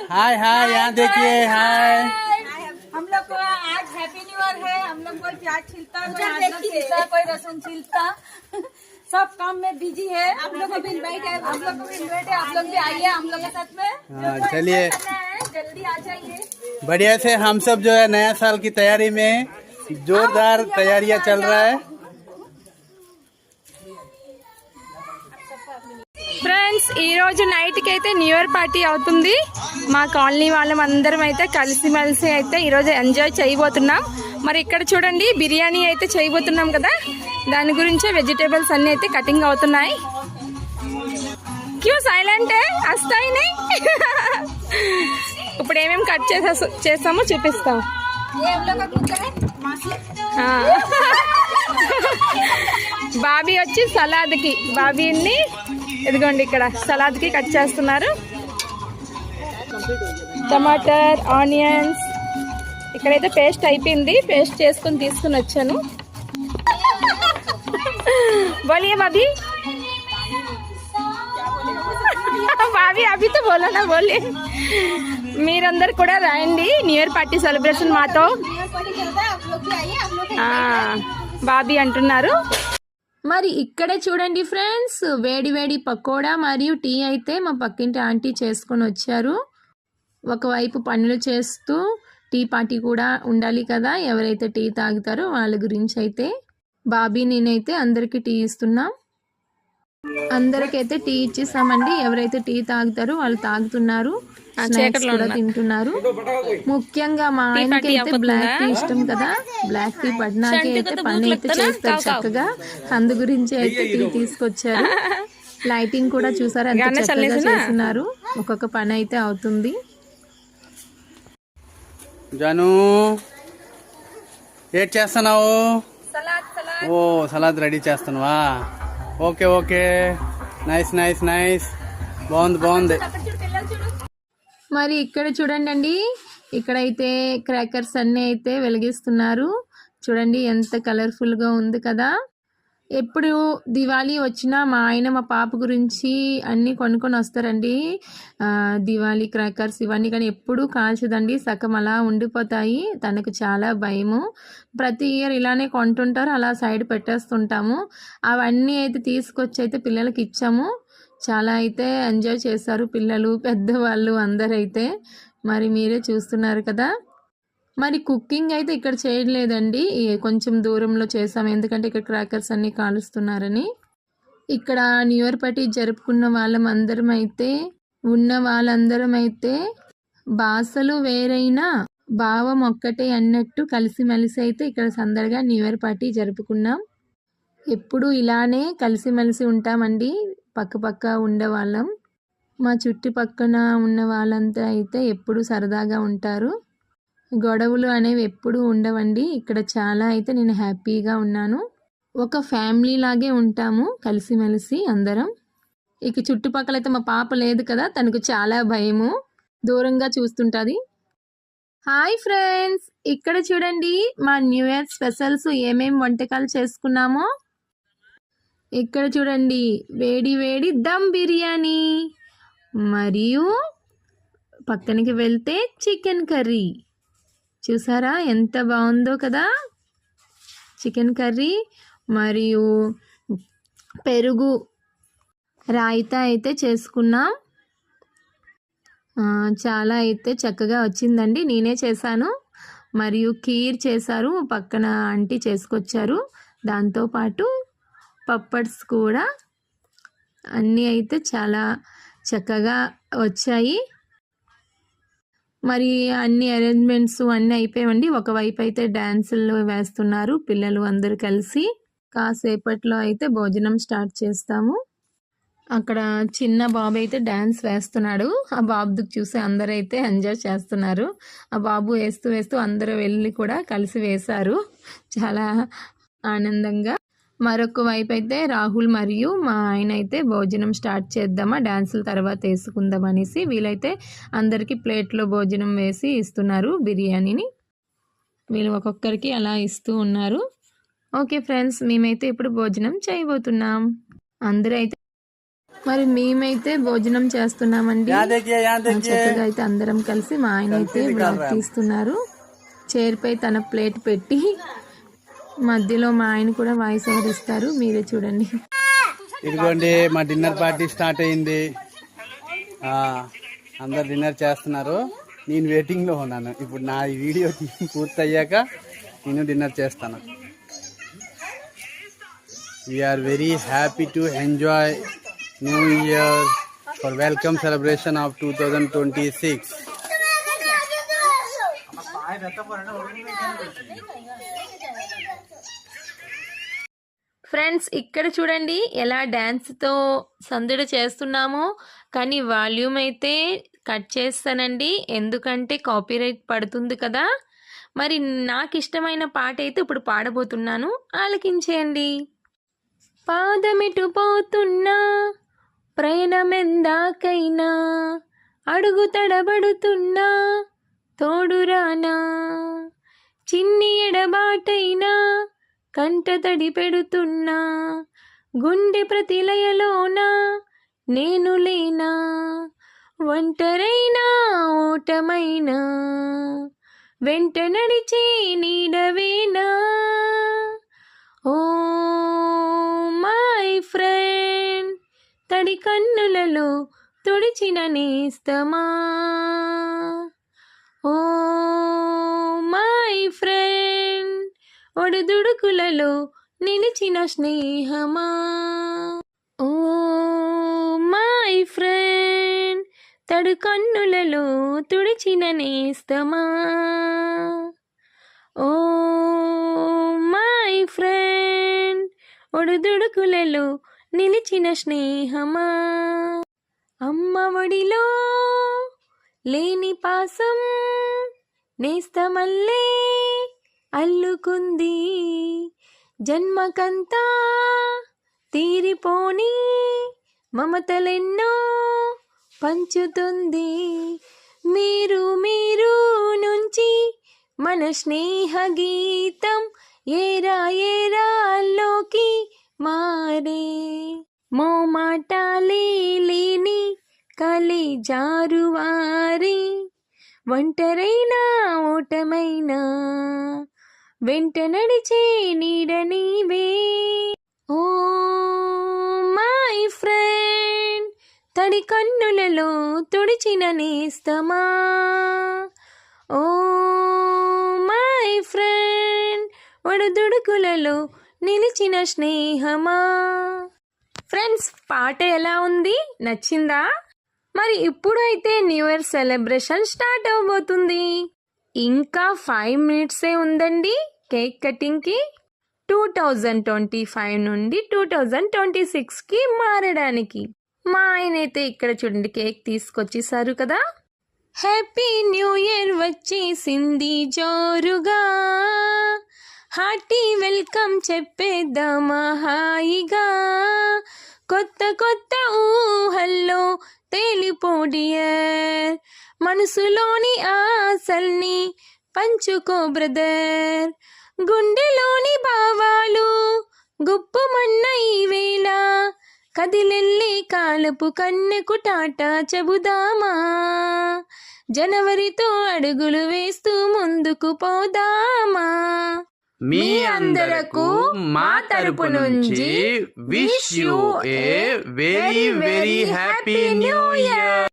हाय हाय यहाँ देखिए हाय। हम लोग को आज हैप्पी न्यू ईयर है। हम लोग कोई प्याज छिलता, कोई अदरक छिलता, कोई लहसुन छिलता, सब काम में बिजी है। आप लोग को भी इनवाइट है, आप लोग को भी इनवाइट है। आप लोग भी आइए हम लोग के साथ में। चलिए जल्दी आ जाइए। बढ़िया से हम सब जो है नया साल की तैयारी में जोरदार तैयारियां चल रहा है। ఫ్రెండ్స్ ఈ రోజు నైట్ కి అయితే న్యూ ఇయర్ పార్టీ అవుతుంది. మా కాలనీ వాళ్ళం అందరం అయితే కలిసిమెలిసి అయితే ఈరోజు ఎంజాయ్ చేయబోతున్నాం. మరి ఇక్కడ చూడండి బిర్యానీ అయితే చేయబోతున్నాం కదా, దాని గురించే వెజిటేబుల్స్ అన్ని అయితే కటింగ్ అవుతున్నాయి. క్యూ సైలెంట్ వస్తాయి ఇప్పుడు ఏమేమి కట్ చేస్తామో చూపిస్తాం. బాబీ వచ్చి సలాద్కి, బాబీని ఇదిగోండి ఇక్కడ సలాద్కి కట్ చేస్తున్నారు. టమాటర్, ఆనియన్స్ ఇక్కడైతే పేస్ట్ అయిపోయింది, పేస్ట్ చేసుకుని తీసుకుని వచ్చాను. బోలియే బాబీ, బాబీ అభి తో బోలో నా బోలియే. మీరందరు కూడా రాయండి న్యూ ఇయర్ పార్టీ సెలబ్రేషన్ మాతో. బాబీ అంటున్నారు. మరి ఇక్కడే చూడండి ఫ్రెండ్స్, వేడి వేడి పకోడా మరియు టీ అయితే మా పక్కింటి ఆంటీ చేసుకొని వచ్చారు. ఒకవైపు పనులు చేస్తూ టీ పార్టీ కూడా ఉండాలి కదా, ఎవరైతే టీ తాగుతారో వాళ్ళ గురించి అయితే బాబీ నేనైతే అందరికీ టీ ఇస్తున్నాం. అందరికైతే టీ ఇచ్చేసామండి. ఎవరైతే టీ తాగుతారో వాళ్ళు తాగుతున్నారు, స్నాక్స్ కూడా తింటున్నారు. ముఖ్యంగా మా ఆయనకి అయితే బ్లాక్ టీ ఇష్టం కదా, బ్లాక్ టీ పడినాకి అయితే పని అయితే చేస్తారు చక్కగా. అందు గురించి అయితే టీ తీసుకొచ్చారు. లైటింగ్ కూడా చూసారు ఎంత చక్కగా చేస్తున్నారు. ఒక్కొక్క పని అయితే అవుతుంది. జాను ఏం చేస్తున్నావు? ఓ సలాద్ రెడీ చేస్తున్నావా? Okay okay, nice nice nice, బాగుంది బాగుంది. మరి ఇక్కడ చూడండి అండి, ఇక్కడైతే క్రాకర్స్ అన్నీ అయితే వెలిగిస్తున్నారు. చూడండి ఎంత కలర్ఫుల్గా ఉంది కదా. ఎప్పుడు దివాళీ వచ్చినా మా ఆయన మా పాప గురించి అన్నీ కొనుక్కొని వస్తారండి. దివాళీ క్రాకర్స్ ఇవన్నీ, కానీ ఎప్పుడూ కాల్చదండి, సగం అలా ఉండిపోతాయి. తనకు చాలా భయము. ప్రతి ఇయర్ ఇలానే కొంటుంటారు, అలా సైడ్ పెట్టేస్తుంటాము. అవన్నీ అయితే తీసుకొచ్చి అయితే పిల్లలకి ఇచ్చాము. చాలా అయితే ఎంజాయ్ చేశారు పిల్లలు, పెద్దవాళ్ళు అందరైతే. మరి మీరే చూస్తున్నారు కదా. మరి కుకింగ్ అయితే ఇక్కడ చేయలేదండి, కొంచెం దూరంలో చేసాం, ఎందుకంటే ఇక్కడ క్రాకర్స్ అన్ని కాలుస్తున్నారని. ఇక్కడ న్యూ ఇయర్ పార్టీ జరుపుకున్న వాళ్ళందరం అయితే భాషలు వేరైనా భావం ఒక్కటే అన్నట్టు కలిసిమెలిసి అయితే ఇక్కడ సందడిగా న్యూ ఇయర్ పార్టీ జరుపుకున్నాం. ఎప్పుడు ఇలానే కలిసిమెలిసి ఉంటామండి, పక్క ఉండేవాళ్ళం. మా చుట్టుపక్కన ఉన్న వాళ్ళంతా అయితే ఎప్పుడు సరదాగా ఉంటారు. గొడవలు అనేవి ఎప్పుడూ ఉండవండి. ఇక్కడ చాలా అయితే నేను హ్యాపీగా ఉన్నాను. ఒక ఫ్యామిలీ లాగే ఉంటాము కలిసిమెలిసి అందరం. ఇక చుట్టుపక్కల అయితే మా పాప లేదు కదా, తనకు చాలా భయము, దూరంగా చూస్తుంటుంది. హాయ్ ఫ్రెండ్స్, ఇక్కడ చూడండి మా న్యూ ఇయర్ స్పెషల్స్ ఏమేం వంటకాలు చేసుకున్నామో. ఇక్కడ చూడండి వేడి వేడి దమ్ బిర్యానీ, మరియు పక్కనకి వెళ్తే చికెన్ కర్రీ. చూసారా ఎంత బాగుందో కదా. చికెన్ కర్రీ మరియు పెరుగు రాయితా అయితే చేసుకున్నాం. చాలా అయితే చక్కగా వచ్చిందండి, నేనే చేశాను. మరియు ఖీర్ చేశారు, పక్కన ఆంటీ చేసుకొచ్చారు. దాంతోపాటు పప్పడ్స్ కూడా అన్నీ అయితే చాలా చక్కగా వచ్చాయి. మరి అన్ని అరేంజ్మెంట్స్ అన్నీ అయిపోయాయండి. ఒకవైపు అయితే డ్యాన్సులు వేస్తున్నారు పిల్లలు అందరూ కలిసి. కాసేపట్లో అయితే భోజనం స్టార్ట్ చేస్తాము. అక్కడ చిన్న బాబు అయితే డ్యాన్స్ వేస్తున్నాడు. ఆ బాబుకి చూసి అందరూ అయితే ఎంజాయ్ చేస్తున్నారు. ఆ బాబు వేస్తూ వేస్తూ అందరూ వెళ్ళి కూడా కలిసి వేశారు, చాలా ఆనందంగా. మరొక వైపు అయితే రాహుల్ మరియు మా ఆయన అయితే భోజనం స్టార్ట్ చేద్దామా, డ్యాన్సుల తర్వాత వేసుకుందాం అనేసి వీళ్ళైతే అందరికీ ప్లేట్లో భోజనం వేసి ఇస్తున్నారు బిర్యానీని. వీళ్ళు ఒక్కొక్కరికి అలా ఇస్తూ ఉన్నారు. ఓకే ఫ్రెండ్స్, మేమైతే ఇప్పుడు భోజనం చేయబోతున్నాం. అందరూ అయితే మరి మేమైతే భోజనం చేస్తున్నామండి. यहाँ देखिए यहाँ देखिए చక్కగా అయితే అందరం కలిసి మా ఆయన అయితే బ్లాగ్ తీస్తున్నారు. చైర్ పై తన ప్లేట్ పెట్టి మధ్యలో మా ఆయన కూడా వాయిస్ ఓవర్ ఇస్తారు. మీరే చూడండి. ఇదిగోండి మా డిన్నర్ పార్టీ స్టార్ట్ అయింది. అందరు డిన్నర్ చేస్తున్నారు. నేను వెయిటింగ్లో ఉన్నాను. ఇప్పుడు నా ఈ వీడియో పూర్తయ్యాక నేను డిన్నర్ చేస్తాను. We're very happy to enjoy new year for welcome celebration of 2026. Friends ఇక్కడ చూడండి ఎలా డ్యాన్స్తో సందడి చేస్తున్నామో. కానీ వాల్యూమ్ అయితే కట్ చేస్తానండి, ఎందుకంటే కాపీరైట్ పడుతుంది కదా. మరి నాకు ఇష్టమైన పాట అయితే ఇప్పుడు పాడబోతున్నాను, ఆలకించేయండి. పాదమిటు పోతున్నా ప్రయాణమెందాకైనా, అడుగు తడబడుతున్నా తోడురానా, చిన్ని ఎడబాటైనా కంట తడి పెడుతున్నా, గుండె ప్రతిలయలోన నేను లేనా, ఒంటరైనా ఓటమైనా వెంట నడిచే నీడవేనా. ఓ మై ఫ్రెండ్, తడి కన్నులలో తుడిచిన నేస్తమా. ఓ మై ఫ్రెండ్, ఒడుదుడుకులలో నిలిచిన స్నేహమా. ఓ మై ఫ్రెండ్, తడు కన్నులలో తుడిచిన నేస్తమా. ఓ మై ఫ్రెండ్, ఒడుదుడుకులలో నిలిచిన స్నేహమా. అమ్మ ఒడిలో లేని పాసం నేస్తమల్లే అల్లుకుంది, జన్మకంతా తీరిపోని మమతలెన్నో పంచుతుంది. మీరు మీరు నుంచి మన స్నేహ గీతం ఏరా ఏరాల్లోకి మారే, మోమాటాలే లేని కలి జారువారి, ఒంటరైనా ఓటమైనా వెంట నడిచే నీడ నీవే. ఓ మై ఫ్రెండ్, తడి కన్నులలో తుడిచిన నేస్తమా. ఓ మై ఫ్రెండ్, ఒడుదుడుకులలో నిలిచిన స్నేహమా. ఫ్రెండ్స్ పాట ఎలా ఉంది, నచ్చిందా? మరి ఇప్పుడు అయితే న్యూ ఇయర్ సెలబ్రేషన్ స్టార్ట్ అవబోతుంది. ఇంకా 5 మినిట్సే ఉందండి కేక్ కటింగ్కి. 2025 నుండి 2026కి మారడానికి. మా ఆయన అయితే ఇక్కడ చూడండి కేక్ తీసుకొచ్చేసారు కదా. హ్యాపీ న్యూ ఇయర్ వచ్చేసింది జోరుగా, హార్టీ వెల్కమ్ చెప్పేద్దామా హాయిగా, కొత్త కొత్త ఊహల్లో తేలిపో డియర్, మనసులోని ఆశల్ని పంచుకో బ్రదర్, గుండెలోని భావాలు గుప్పుమన్న ఈ వేళ, కదిలెళ్ళే కాలపు కన్నెకు టాటా చెబుదామా, జనవరితో అడుగులు వేస్తూ ముందుకు పోదామా. మీ అందరకు మా తరపు నుంచి wish you a very very happy new year.